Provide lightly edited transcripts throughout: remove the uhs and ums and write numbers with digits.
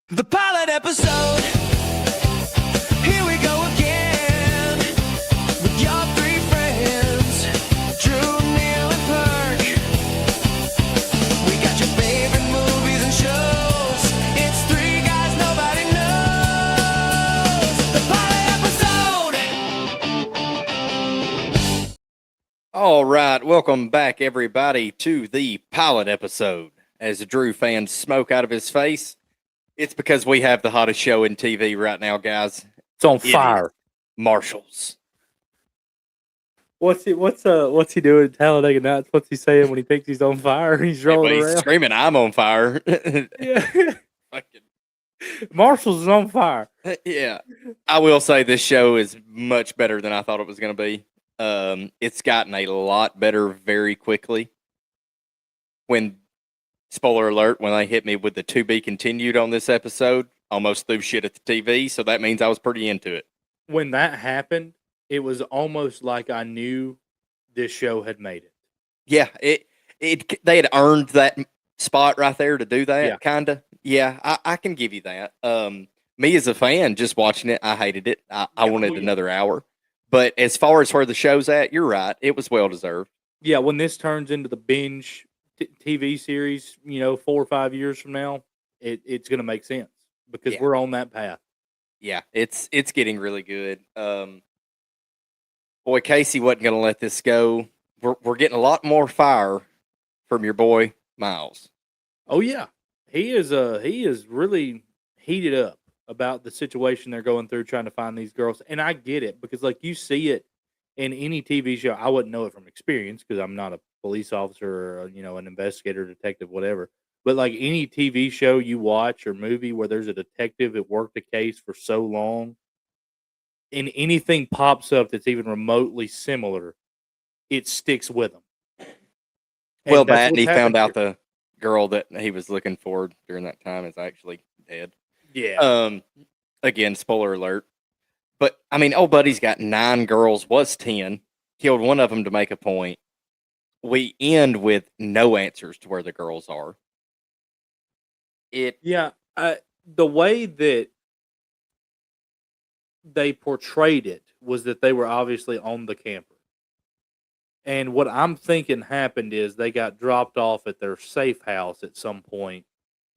The pilot episode. Here we go again with your three friends, Drew, Neil, and Perk. We got your favorite movies and shows. It's three guys nobody knows. The pilot episode. All right, welcome back, everybody, to the pilot episode. As the Drew fans smoke out of his face, it's because we have the hottest show in TV right now, guys. It's on It is fire. Marshals. What's he doing at Talladega Nights? What's he saying when he thinks he's on fire? He's rolling He's around. screaming, "I'm on fire!" Yeah. Fucking Marshall's is on fire. yeah. I will say this show is much better than I thought it was going to be. It's gotten a lot better very quickly. When spoiler alert, when they hit me with the to be continued on this episode, almost threw shit at the TV. So that means I was pretty into it. When that happened, it was almost like I knew this show had made it. Yeah, they had earned that spot right there to do that, Yeah. kind of. Yeah, I can give you that. Me as a fan, just watching it, I hated it. I wanted another hour. But as far as where the show's at, you're right. It was well deserved. Yeah, when this turns into the binge TV series, 4 or 5 years from now, it's going to make sense because Yeah. we're on that path. Yeah, it's getting really good. Boy, Casey wasn't going to let this go. We're getting a lot more fire from your boy Miles. Oh yeah, he is really heated up about the situation they're going through trying to find these girls, and I get it because like you see it in any TV show. I wouldn't know it from experience because I'm not a police officer or an investigator, detective, whatever. But like any TV show you watch or movie where there's a detective that worked a case for so long, and anything pops up that's even remotely similar, it sticks with them. Well, Matt, and he found out the girl that he was looking for during that time is actually dead. Yeah. Again, spoiler alert. But I mean, old buddy's got 9 girls, was 10, killed one of them to make a point. We end with no answers to where the girls are. Yeah, the way that they portrayed it was that they were obviously on the camper. And what I'm thinking happened is they got dropped off at their safe house at some point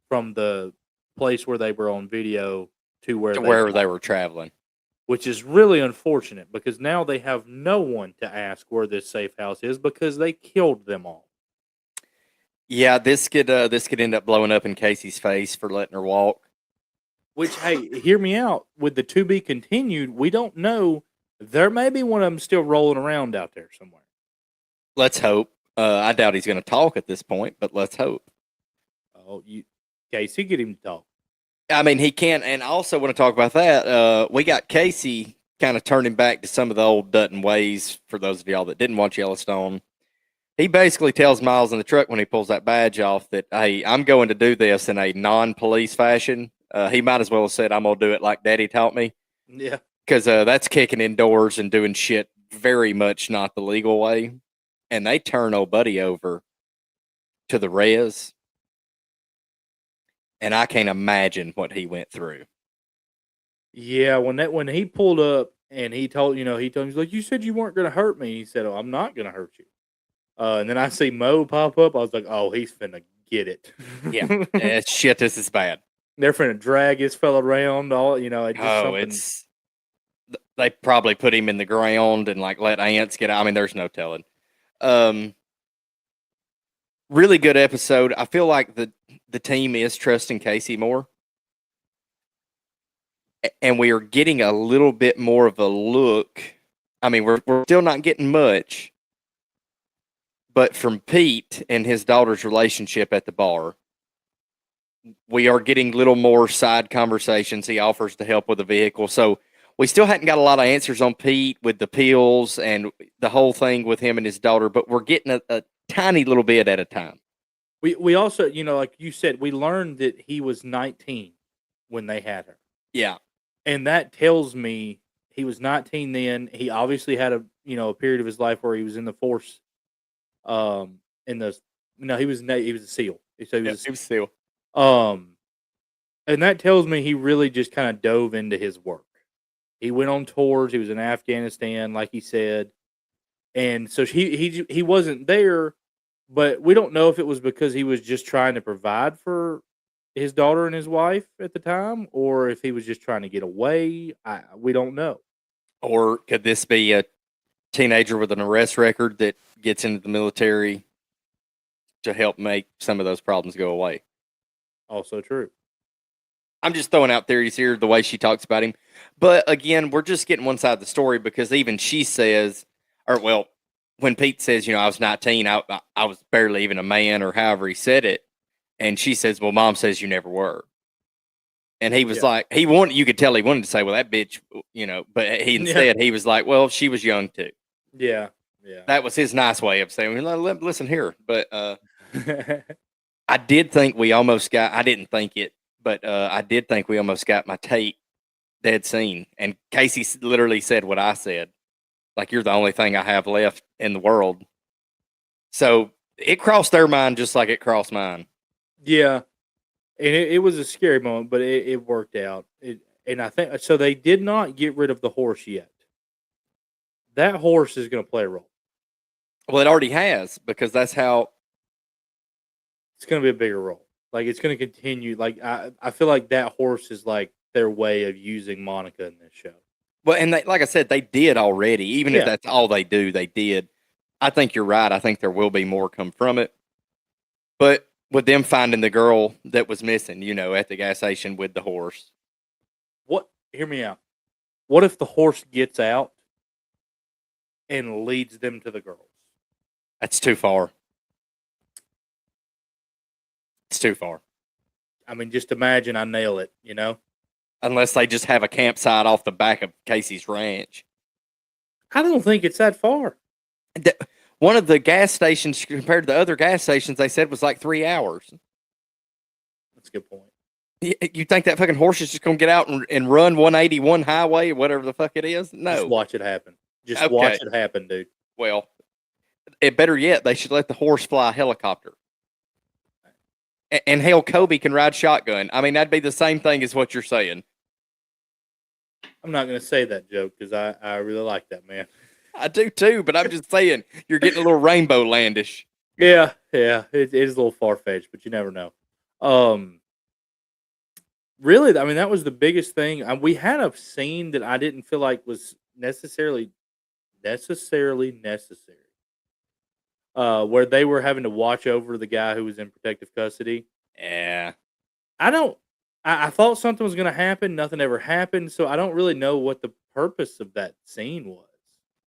from the place where they were on video to wherever they were traveling. Which is really unfortunate because now they have no one to ask where this safe house is because they killed them all. Yeah, this could end up blowing up in Casey's face for letting her walk. Which, hey, hear me out. With the to be continued, we don't know. There may be one of them still rolling around out there somewhere. Let's hope. I doubt he's going to talk at this point, but let's hope. Oh, Casey, get him to talk. I mean, he can. And I also want to talk about that. We got Casey kind of turning back to some of the old Dutton ways for those of y'all that didn't watch Yellowstone. He basically tells Miles in the truck when he pulls that badge off that, hey, I'm going to do this in a non-police fashion. He might as well have said, I'm going to do it like Daddy taught me. Yeah. Because that's kicking indoors and doing shit very much not the legal way. And they turn old buddy over to the res. And I can't imagine what he went through. Yeah, when he pulled up and he told him, he's like, you said you weren't going to hurt me. He said, oh, I'm not going to hurt you. And then I see Mo pop up. I was like, oh, he's finna get it. Yeah. Shit, this is bad. They're finna drag his fella around. They probably put him in the ground and like let ants get out. I mean, there's no telling. Really good episode. I feel like the team is trusting Casey more. And we are getting a little bit more of a look. I mean, we're still not getting much. But from Pete and his daughter's relationship at the bar, we are getting a little more side conversations. He offers to help with the vehicle. So we still hadn't got a lot of answers on Pete with the pills and the whole thing with him and his daughter, but we're getting a tiny little bit at a time. We also, like you said, we learned that he was 19 when they had her. Yeah. And that tells me he was 19 then. He obviously had a period of his life where he was in the force. He was a SEAL. So he was a SEAL. And that tells me he really just kind of dove into his work. He went on tours. He was in Afghanistan, like he said, and so he wasn't there. But we don't know if it was because he was just trying to provide for his daughter and his wife at the time, or if he was just trying to get away. We don't know. Or could this be a teenager with an arrest record that gets into the military to help make some of those problems go away? Also true. I'm just throwing out theories here, the way she talks about him. But again, we're just getting one side of the story because even she says, or well, when Pete says, I was 19, I was barely even a man, or however he said it. And she says, well, mom says you never were. And he was like, you could tell he wanted to say, well, that bitch, but he instead, he was like, well, she was young too. Yeah. Yeah. That was his nice way of saying, listen here. But I did think we almost got, I didn't think it, but I did think we almost got my Tate dead scene. And Casey literally said what I said. Like, you're the only thing I have left in the world. So it crossed their mind just like it crossed mine. Yeah. And it was a scary moment, but it worked out. And I think so. They did not get rid of the horse yet. That horse is going to play a role. Well, it already has, because that's how it's going to be a bigger role. Like, it's going to continue. Like, I feel like that horse is like their way of using Monica in this show. Well, and like I said, they did already. Even if that's all they do, they did. I think you're right. I think there will be more come from it. But with them finding the girl that was missing, at the gas station with the horse. Hear me out. What if the horse gets out and leads them to the girls? That's too far. It's too far. I mean, just imagine I nail it, Unless they just have a campsite off the back of Casey's ranch. I don't think it's that far. One of the gas stations compared to the other gas stations, they said was like 3 hours. That's a good point. You think that fucking horse is just going to get out and run 181 highway or whatever the fuck it is? No. Just watch it happen. Watch it happen, dude. Well, better yet, they should let the horse fly a helicopter. And hell, Kobe can ride shotgun. I mean, that'd be the same thing as what you're saying. I'm not going to say that joke because I really like that, man. I do too, but I'm just saying you're getting a little rainbow landish. Yeah, it is a little far fetched, but you never know. Really, I mean, that was the biggest thing. We had a scene that I didn't feel like was necessarily necessary. Where they were having to watch over the guy who was in protective custody. Yeah, I thought something was going to happen. Nothing ever happened, so I don't really know what the purpose of that scene was.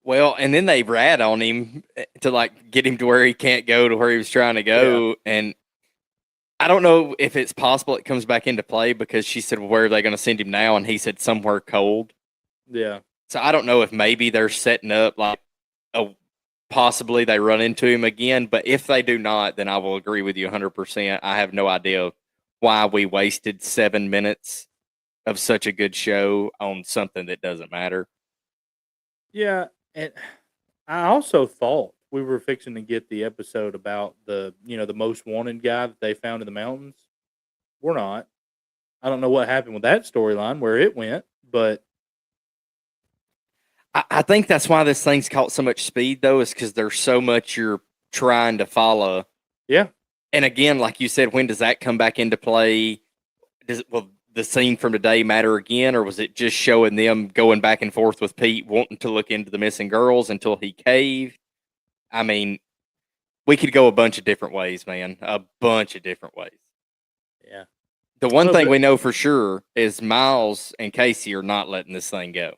Well, and then they rat on him to like get him to where he can't go to where he was trying to go. Yeah. And I don't know if it's possible it comes back into play because she said, well, where are they going to send him now? And he said somewhere cold. Yeah. So I don't know if maybe they're setting up like possibly they run into him again. But if they do not, then I will agree with you 100%. I have no idea why we wasted 7 minutes of such a good show on something that doesn't matter. Yeah. And I also thought we were fixing to get the episode about the most wanted guy that they found in the mountains. We're not. I don't know what happened with that storyline, where it went, but I think that's why this thing's caught so much speed, though, is because there's so much you're trying to follow. Yeah. And again, like you said, when does that come back into play? Will the scene from today matter again, or was it just showing them going back and forth with Pete, wanting to look into the missing girls until he caved? I mean, we could go a bunch of different ways, man. A bunch of different ways. Yeah. The one thing we know for sure is Miles and Casey are not letting this thing go.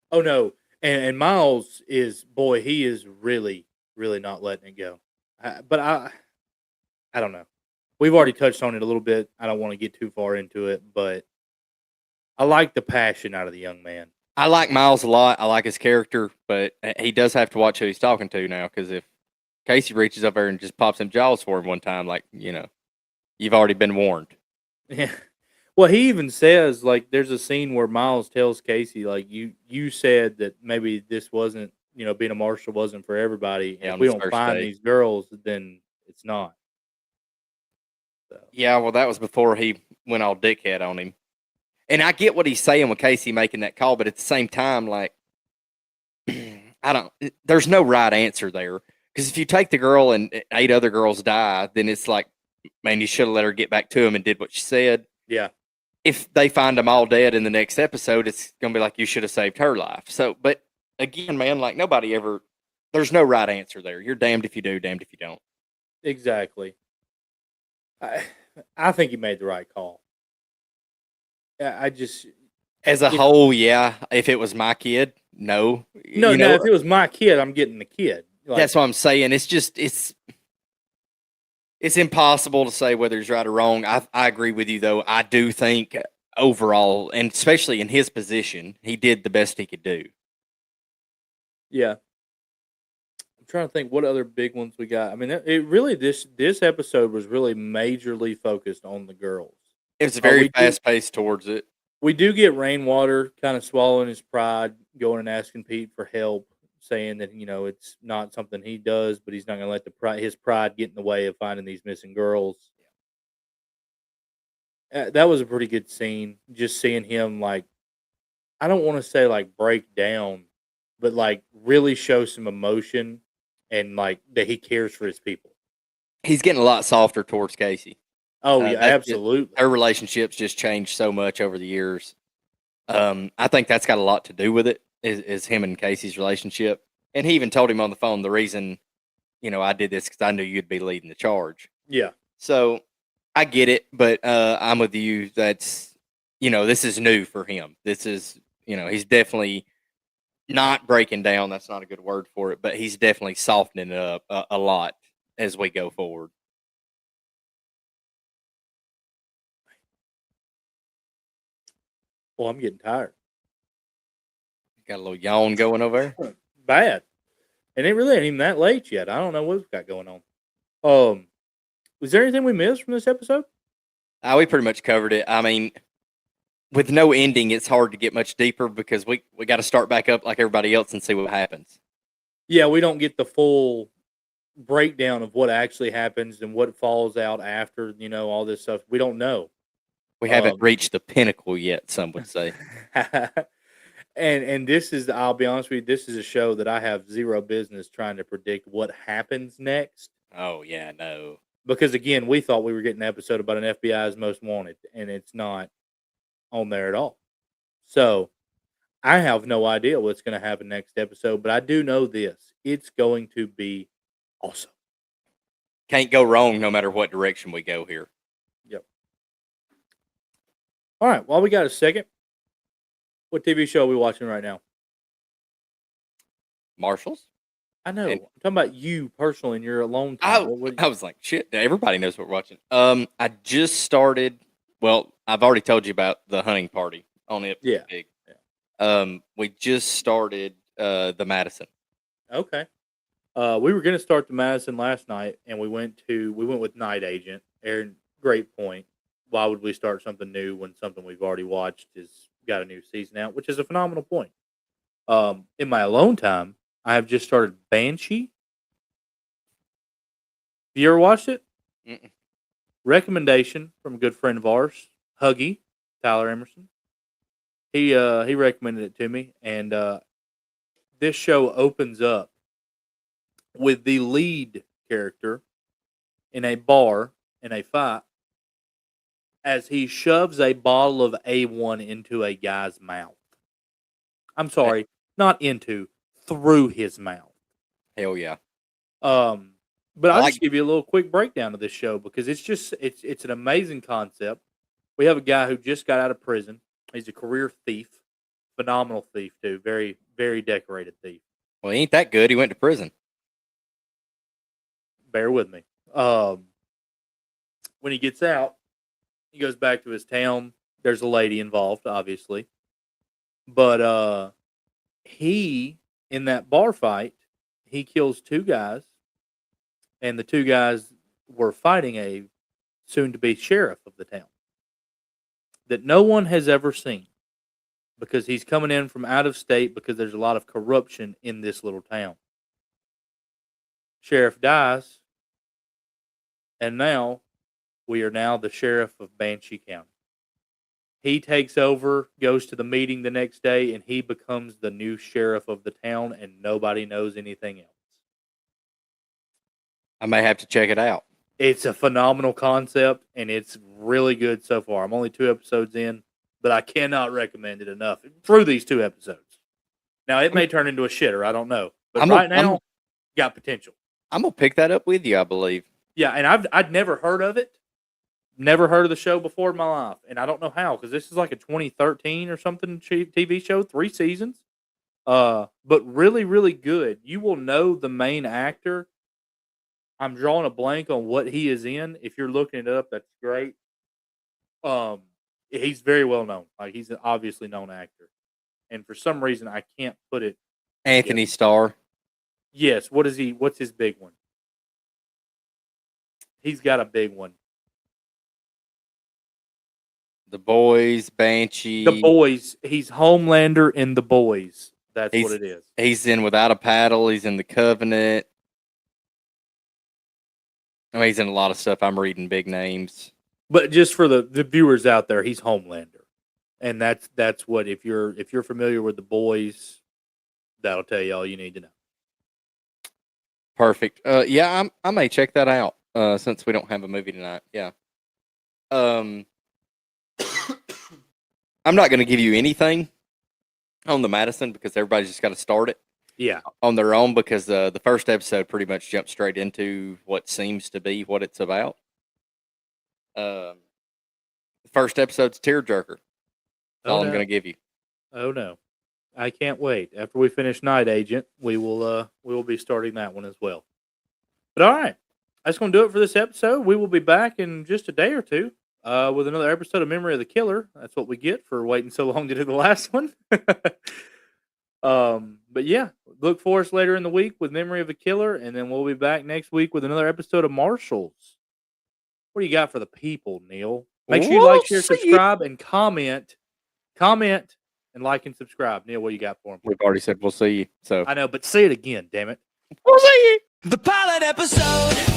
Oh, no. And Miles he is really, really not letting it go. But I don't know. We've already touched on it a little bit. I don't want to get too far into it, but I like the passion out of the young man. I like Miles a lot. I like his character, but he does have to watch who he's talking to now, because if Casey reaches up there and just pops some jaws for him one time, like, you've already been warned. Yeah. Well, he even says, like, there's a scene where Miles tells Casey, like, you said that maybe this wasn't, being a marshal wasn't for everybody. And if we don't find these girls, then it's not. So. Yeah, well, that was before he went all dickhead on him. And I get what he's saying with Casey making that call, but at the same time, like, there's no right answer there. Because if you take the girl and 8 other girls die, then it's like, man, you should have let her get back to him and did what she said. Yeah. If they find them all dead in the next episode, it's going to be like, you should have saved her life. So, but again, man, like there's no right answer there. You're damned if you do, damned if you don't. Exactly. I think he made the right call. I just As a whole, yeah. If it was my kid, no. no. If it was my kid, I'm getting the kid. Like, that's what I'm saying. It's just it's impossible to say whether he's right or wrong. I agree with you though. I do think overall, and especially in his position, he did the best he could do. Yeah. I'm trying to think what other big ones we got. I mean, it really this episode was really majorly focused on the girls. It was very fast paced towards it. We do get Rainwater kind of swallowing his pride, going and asking Pete for help, saying that it's not something he does, but he's not going to let his pride get in the way of finding these missing girls. That was a pretty good scene. Just seeing him, like, I don't want to say like break down, but like really show some emotion and like that he cares for his people. He's getting a lot softer towards Casey. Oh yeah, absolutely. Their relationships just changed so much over the years. I think that's got a lot to do with it. Is him and Casey's relationship, and he even told him on the phone the reason, I did this because I knew you'd be leading the charge. Yeah. So I get it, but I'm with you. That's this is new for him. This is he's definitely not breaking down. That's not a good word for it, but he's definitely softening it up a lot as we go forward. Well, I'm getting tired. Got a little yawn going over there. Bad. And it really ain't even that late yet. I don't know what we've got going on. Was there anything we missed from this episode? We pretty much covered it. I mean, with no ending, it's hard to get much deeper because we got to start back up like everybody else and see what happens. Yeah, we don't get the full breakdown of what actually happens and what falls out after, all this stuff. We don't know. We haven't reached the pinnacle yet, some would say. and this is, I'll be honest with you, this is a show that I have zero business trying to predict what happens next. Oh, yeah, no. Because, again, we thought we were getting an episode about an FBI's Most Wanted, and it's not on there at all. So, I have no idea what's going to happen next episode, but I do know this. It's going to be awesome. Can't go wrong no matter what direction we go here. Yep. All right, well, we got a second. What TV show are we watching right now? Marshals? I know. I'm talking about you personally in your alone time. I was like, shit, everybody knows what we're watching. I just started, well, I've already told you about the hunting party on it. Yeah. Big. We just started the Madison. Okay. We were going to start the Madison last night, and we went with Night Agent. Aaron, great point. Why would we start something new when something we've already watched has got a new season out, which is a phenomenal point. In my alone time, I have just started Banshee. Have you ever watched it? Mm-mm. Recommendation from a good friend of ours, Huggy, Tyler Emerson. He recommended it to me, and this show opens up with the lead character in a bar in a fight as he shoves a bottle of A1 into a guy's mouth. I'm sorry, not into, through his mouth. Hell yeah. But I'll just give you a little quick breakdown of this show because it's an amazing concept. We have a guy who just got out of prison. He's a career thief, phenomenal thief too, very, very decorated thief. Well, he ain't that good. He went to prison. Bear with me. When he gets out, he goes back to his town. There's a lady involved, obviously. But he, in that bar fight, he kills 2 guys. And the 2 guys were fighting a soon-to-be sheriff of the town that no one has ever seen because he's coming in from out of state because there's a lot of corruption in this little town. Sheriff dies, and now we are now the sheriff of Banshee County. He takes over, goes to the meeting the next day, and he becomes the new sheriff of the town, and nobody knows anything else. I may have to check it out. It's a phenomenal concept, and it's really good so far. I'm only 2 episodes in, but I cannot recommend it enough through these 2 episodes. Now, it may turn into a shitter. I don't know. But right now, got potential. I'm going to pick that up with you, I believe. Yeah, and I'd never heard of it. Never heard of the show before in my life, and I don't know how, because this is like a 2013 or something TV show, 3 seasons. But really, really good. You will know the main actor. I'm drawing a blank on what he is in. If you're looking it up, that's great. He's very well known. Like, he's an obviously known actor, and for some reason, I can't put it. Anthony Starr. Yes. What's his big one? He's got a big one. The Boys, Banshee. The Boys. He's Homelander in The Boys. That's what it is. He's in Without a Paddle. He's in The Covenant. I mean, he's in a lot of stuff. I'm reading big names. But just for the viewers out there, he's Homelander. And that's what, if you're familiar with The Boys, that'll tell you all you need to know. Perfect. Yeah, I may check that out since we don't have a movie tonight. Yeah. I'm not going to give you anything on the Madison because everybody's just got to start it. Yeah. On their own, because the first episode pretty much jumped straight into what seems to be what it's about. The first episode's tearjerker. That's all I'm going to give you. Oh no, I can't wait. After we finish Night Agent, we will be starting that one as well. But all right, that's going to do it for this episode. We will be back in just a day or two with another episode of Memory of the Killer. That's what we get for waiting so long to do the last one. But yeah, look for us later in the week with Memory of a Killer, and then we'll be back next week with another episode of Marshals. What do you got for the people, Neil? Make sure you like, share, subscribe, and comment. Comment and like and subscribe. Neil, what do you got for them? We've already said we'll see you. So I know, but say it again, damn it. We'll see you. The pilot episode.